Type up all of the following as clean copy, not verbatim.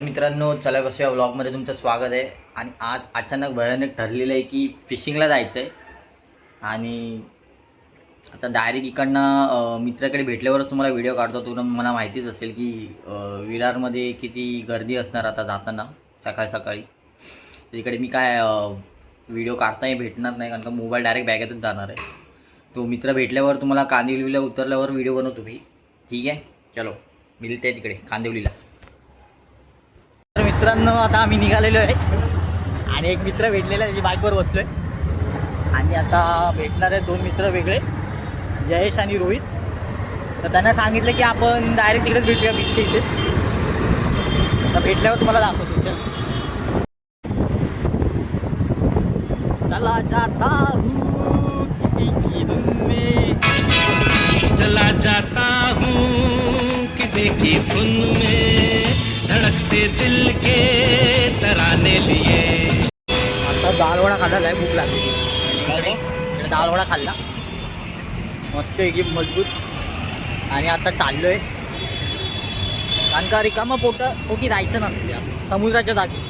मित्रांनो, चला बसूया व्लॉगमध्ये तुमचं स्वागत आहे. आणि आज अचानक भयानक ठरलेलं आहे की फिशिंगला जायचं आहे. आणि आता डायरेक्ट इकडनं मित्राकडे भेटल्यावरच तुम्हाला व्हिडिओ काढतो. तुम्हाला मला माहितीच असेल की विरारमध्ये किती गर्दी असणार आता जाताना सकाळी सकाळी. तिकडे मी काय व्हिडिओ काढताही भेटणार नाही, कारण का मोबाईल डायरेक्ट बॅगेतच जाणार आहे. तो मित्र भेटल्यावर तुम्हाला कांदिवलीला उतरल्यावर व्हिडिओ बनवतो मी. ठीक आहे, चलो मिळते तिकडे कांदिवलीला. तर मित्रांनो, आता आम्ही निघालेलो आहे आणि एक मित्र भेटलेला त्याची बाईकवर बसलो आहे. आणि आता भेटणार आहे दोन मित्र वेगळे, जयेश आणि रोहित. तर त्यांना सांगितलं की आपण डायरेक्ट तिकडेच भेटूया बीचच्या इथेच. तर भेटल्यावर तुम्हाला दाखवतो. चला जाता हूँ किसी की धुन में, चला जाता हूँ किसी की धुन में, धड़कते दिल के तराने लिए. आता दालवडा खाल्ला आहे, भूक लागली. इकडे दालवडा खाल्ला मस्त एकदम मजबूत. आणि आता चाललो आहे, कारण का रिकामा पोटी जायचं नसते समुद्राच्या जागी,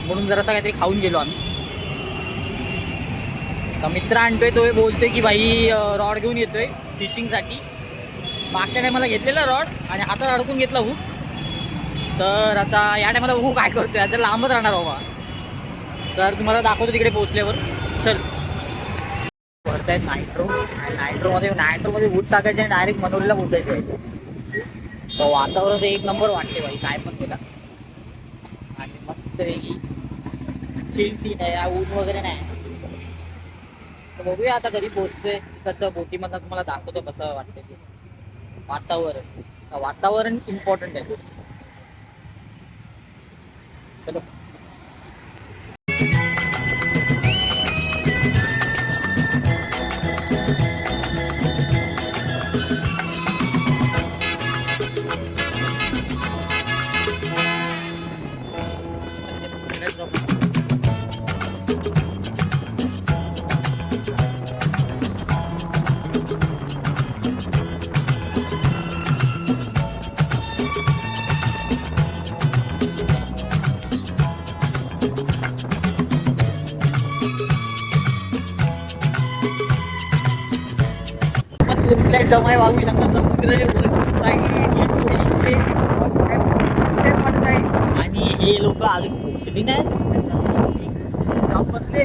म्हणून जरासा काहीतरी खाऊन गेलो आम्ही. तर मित्र आणतोय, तो बोलतोय की भाई रॉड घेऊन येतोय फिशिंगसाठी. मागच्या टायमाला घेतलेला रॉड आणि हातात अडकून घेतला हूक. तर आता या टायमाला बघू काय करतोय. आता लांबच राहणार बाबा. तर तुम्हाला दाखवतो तिकडे पोहोचल्यावर. चल, भरतायत नायट्रो. नायट्रोमध्ये बूट टाकायचे आणि डायरेक्ट मनोरीला पोचायचे आहे. तर वातावरण एक नंबर वाटते बाई, काय पण केला. आणि मस्त वेगळी चिल सीन आहे, ऊन वगैरे नाही. तर बघूया आता कधी पोचतोय. कसं बोटीमधनं तुम्हाला दाखवतो कसं वाटतं ते वातावरण इम्पॉर्टंट आहे. चलो. जमाय वागू शकता समुद्र आणि हे लोक अजून पोचली नाही. बसले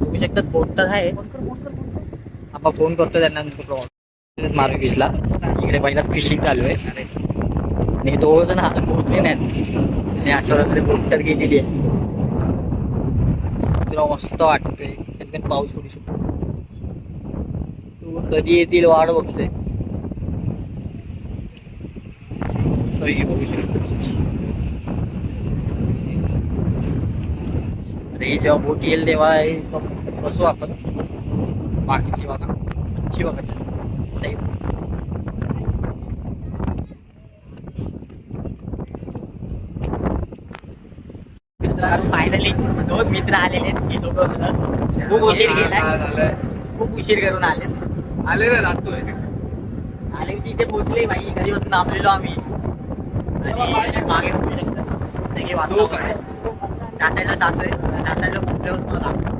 बघू शकतात. बोट तर आहे, आपण फोन करतो त्यांना. मारू बीचला इकडे पहिला फिशिंग चालू आहे आणि दोघ जण अजून पोहोचले नाहीत. आणि अशा प्रकारे बोट तर गेलेली आहे. समुद्र मस्त वाटतोय, एकदम पाऊस पडू शकतो. कधी येतील वाट बघतोय. बघू शकतो. अरे जेव्हा बोट येईल तेव्हा बसू आपण. बाकीची बघा, मच्छी बघा साईड. फायनली दोन मित्र आलेले आहेत. खूप उशीर गेलाय, खूप उशीर करून आले रे. राहतोय आले की इथे पोहोचले भाई. घरी बसून थांबलेलो आम्ही. आणि मागे बघू शकतो त्या साईडला जातोय. त्या साईडला पोहोचल्यावर तुम्हाला दाखवतो.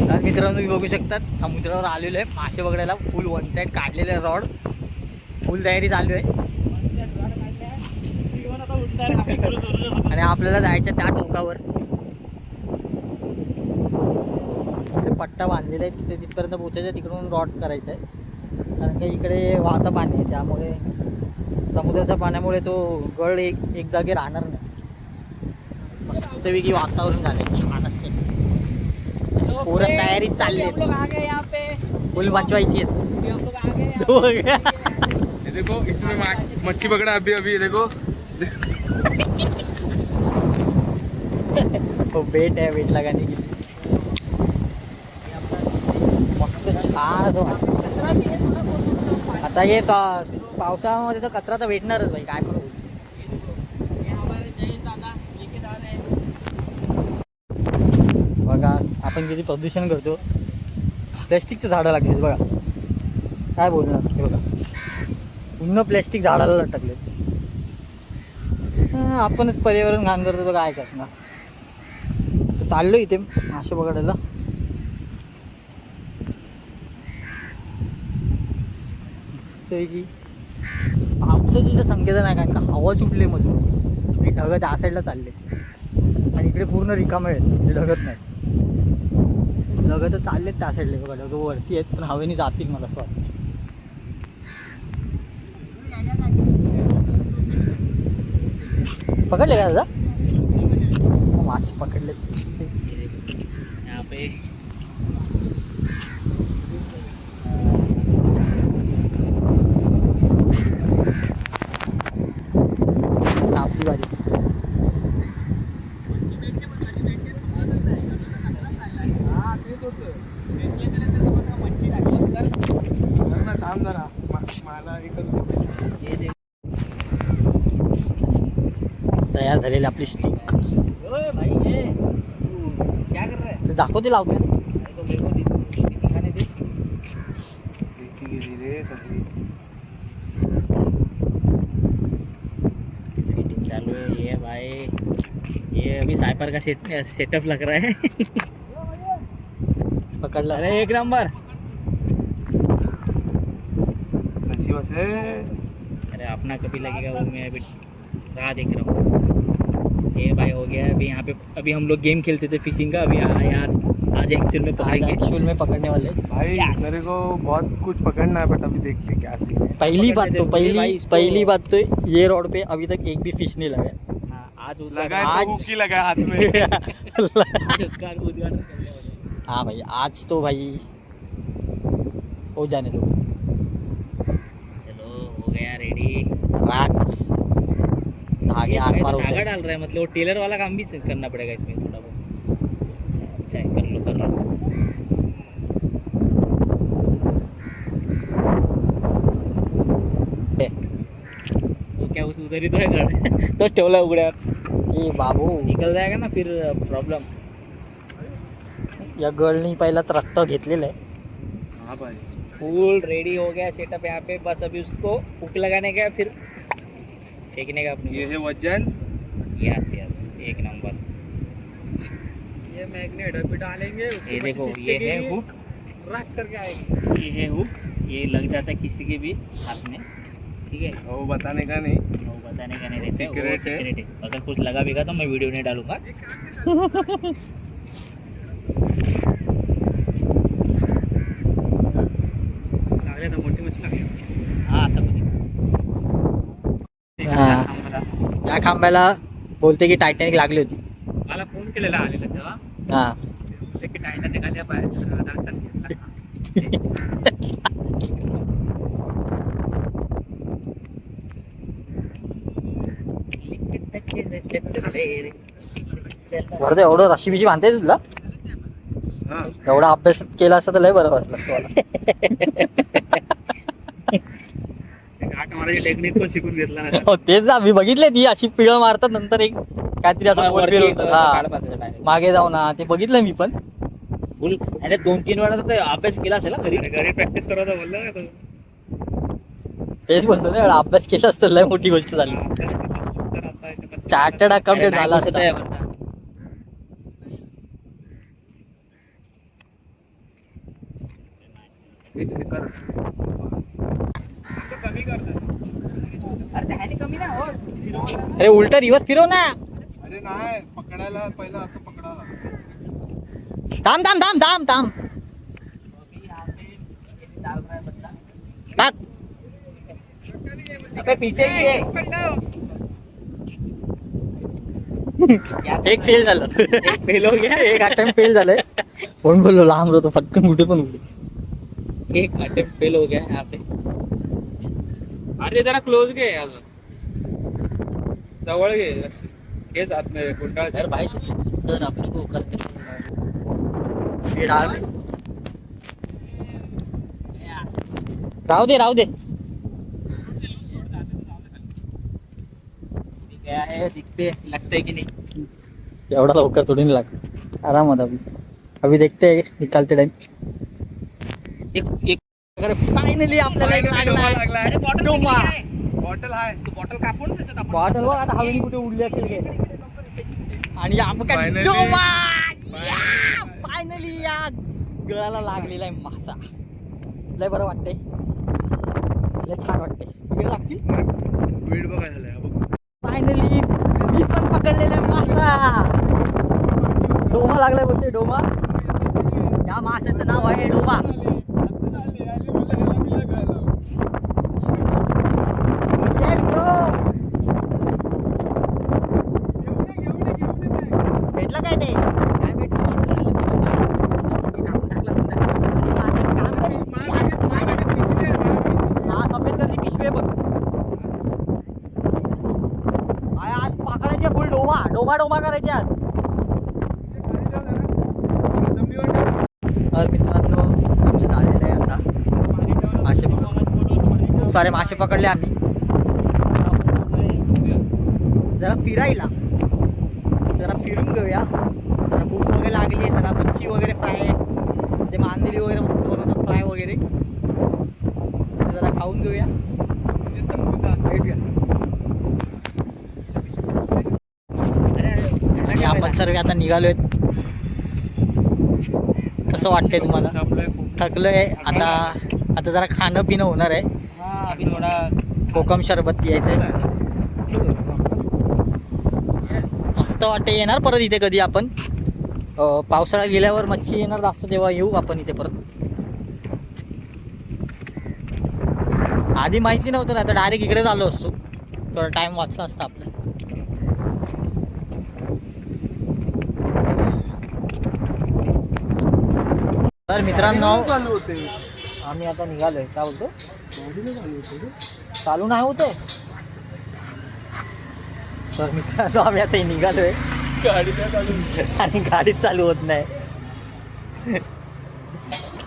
तर मित्रांनो, तुम्ही बघू शकतात समुद्रावर आलेलो आहे मासे बघायला. फुल वन साईड काढलेले रॉड, फुल तयारी चालू आहे. आणि आपल्याला जायचं त्या टोकावर. पट्टा बांधलेला आहे तिथे, तिथपर्यंत पोहोचायचं. तिकडून रॉड करायचं आहे, कारण का इकडे वाहतं पाणी आहे. त्यामुळे समुद्राच्या पाण्यामुळे तो गड एक जागी राहणार नाही. मस्तपैकी वातावरण झालं छान असते. पूर्ण तयारी चालली आहे, फुल वाचवायची आहे. देखो इसमें मच्छी पकड़ा अभी अभी. देखो तो बेट आहे, बेट लगाने की मस्त छान. आता हे पावसामध्ये तर कचरा तर भेटणारच भाई, काय पण. बघा आपण किती प्रदूषण करतो. प्लॅस्टिकचं झाडं लागले बघा, काय बोलणार. हे बघा पूर्ण प्लॅस्टिक झाडाला लटकले. आपणच पर्यावरण घाण करतो तर काय करणार. तर चाललो इथे मासे पकडायला. की पावसाची तर संकेत नाही, कारण का हवा सुटली मधून आणि ढगं त्या साईडला चालले आणि इकडे पूर्ण रिकामे आहेत, म्हणजे ढगत नाही. ढगं तर चाललेत त्या साईडला बघा, ढगं वरती आहेत पण हवेने जातील मला असं वाटतं. पकडले का दादा? मासे पकडले यहाँ पे. आपली बारी. तयार झालेली आपली स्टिक. दाखवते लावते. फिटिंग चालू है ये भाई. ये अभी साइपर का सेटअप लग रहा है. पकड़ला. अरे एक नंबर. अरे अपना कभी लगेगा वो मैं अभी राह देख रहा हूँ. ये भाई हो गया. अभी यहाँ पे अभी हम लोग गेम खेलते थे फिशिंग का. अभी आज एक्चुअल में पकड़ेंगे. एक्चुअल में पकड़ने वाले भाई. मेरे को बहुत कुछ पकड़ना है, बट अभी देखते क्या सीन है. पहली बात तो ये रोड पे अभी तक एक भी फिश नहीं लगा. आज लगा है तो हुक ही लगा है हाथ में. हाँ भाई आज तो भाई हो जाने दो. चलो हो गया रेडी. राज धागे हाथ मारो. धागा डाल रहा है मतलब वो टेलर वाला काम भी करना पड़ेगा इसमें थोड़ा बहुत. अच्छा है, कर लो. तो क्या उधर ही तो है घर. तो ठेवला उघड्यावर. ए बाबू निकल जाएगा ना फिर प्रॉब्लम. या गर्लनी पहिलाच रक्त घेतलेलं आहे. हाँ भाई. फुल रेडी हो गया सेटअप यहाँ पे. बस अभी उसको हुक लगाने का फिर फेंकने का अपने. ये है वजन. यस एक नंबर. ये मैग्नेट अभी डालेंगे. ये देखो ये है हुक. रख करके आएगी. ये है हुक. ये लग जाता है किसी के भी हाथ में. ठीक है. वो बताने का नहीं. वो बताने का नहीं रहता. सीक्रेट है. अगर कुछ लगा भी तो मैं वीडियो नहीं डालूंगा. मोठी मच्छी. हा आता या खांब्याला बोलते की टायटॅनिक लागली होती. मला फोन केलेला आलेला तेव्हा. हा की टायटॅनिक आल्या बाहेर दर्शन घेतला. वरती एवढं रशी बिशी बांधते तुला. एवढा अभ्यास केला असता तर लय बरं वाटलं असतं मला. टेक्निक पण शिकून घेतला. हो तेच ना, मी बघितले ती अशी पिळ मारतात नंतर एक काहीतरी असं गोल फिरवतात. हा मागे जाऊ ना ते बघितलं मी पण. फुल आणि 2-3 वेळा तर अभ्यास केला असेल घरी प्रॅक्टिस करायचं बोललं. तेच बोलतो ना, एवढा अभ्यास केला असतं लय मोठी गोष्ट झाली. चार्टर्ड अकाउंटंट झाला असता. अरे उलटा रिवर्स फिरव ना. अरे नाही पकडायला पहिला असं पकडायला. थांब थांब थांब थांब थांब टाक. अबे पीछे ही है. एक फेल झालं. एक फेल हो गया. एक अटेम्प्ट फेल झालंय. कोण बोललो लांब राहतो पटकन कुठे पण उडे. एक अटेम्प्ट फेल हो गया यहाँ पे. अरे जरा क्लोज घे. अजून जवळ घे. हेच आतमध्ये गुंडाळ. यार भाई तो अपने को करते राहू दे राहू दे. क्या है दिखते लगते कि नहीं. एवढा लवकर थोडी नाही लागत. आरामात अभी देखते हैं निकालते टाइम. एक अरे फायनली आपल्याला एक लागला डोमा. बॉटल आहे तू बॉटल कापून त्याच्यात आपण बॉटल बघ आता हवेली कुठे उडली असेल काय. आणि आपण काय Finally. डोमा फायनली या गळाला लागलेला आहे मासा. लय बरं वाटतंय, लय छान वाटतंय. इकडे लागतील वेट बघायला झालाय बघ. फायनली मी पण पकडलेला आहे मासा. डोमा लागलाय बोलते डोमा. या माशाचं नाव आहे डोमा. Yes, bro. भेटलं काय ते? काय भेटलं? हा सफेद कलरची पिशवी आहे बघ. आज पकडायचे फुल डोमा डोमा डोमा करायचे आज. तर मित्रांनो आमचं झालेलं आहे आता. मासे खूप सारे मासे पकडले आम्ही. जरा फिरायला जरा फिरून घेऊया. जरा भूक वगैरे लागली आहे. जरा मच्छी वगैरे फ्राय ते मांदेली वगैरे मस्त बनवतात फ्राय वगैरे. जरा खाऊन घेऊया, भेटूया. आणि आपण सर्व आता निघालोय. कसं वाटतंय तुम्हाला? थकलोय आता. आता जरा खाणं पिणं होणार आहे. आम्ही थोडा कोकम सरबत पियायचं. मस्त वाटते. येणार परत इथे कधी आपण. पावसाळा गेल्यावर मच्छी येणार जास्त तेव्हा येऊ आपण इथे परत. आधी माहिती नव्हतं ना, तर डायरेक्ट इकडेच आलो असतो. थोडा टाइम वाचला असता आपला. तर मित्रांनो आम्ही आता निघालोय. काय बोलतो? चालू नाही होतंय. तर मित्रांनो आम्ही आता निघालोय आणि गाडी चालू होत नाही.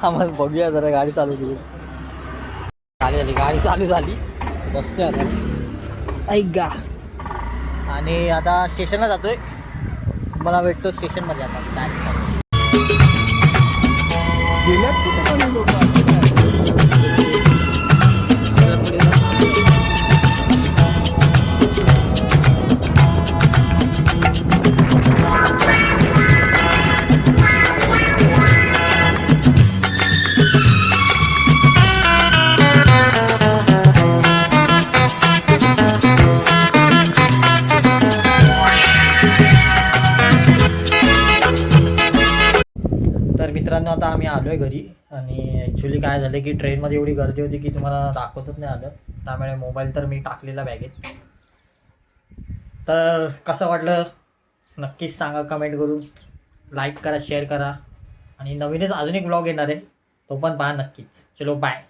आम्हाला बघूया जरा गाडी चालू केली. झाली गाडी चालू झाली. बसतोय आता ऐक गा. आणि आता स्टेशनला जातोय. मला भेटतो स्टेशनमध्ये आता. तर मित्रांनो आता आम्ही आलो आहे घरी. आणि ॲक्च्युली काय झालं की ट्रेनमध्ये एवढी गर्दी होती की तुम्हाला दाखवतच नाही आलं. त्यामुळे मोबाईल तर मी टाकलेला बॅगेत. तर कसं वाटलं नक्कीच सांगा कमेंट करून. लाईक करा, शेअर करा. आणि नवीनच अजून एक व्लॉग येणार आहे, तो पण पहा नक्कीच. चलो बाय.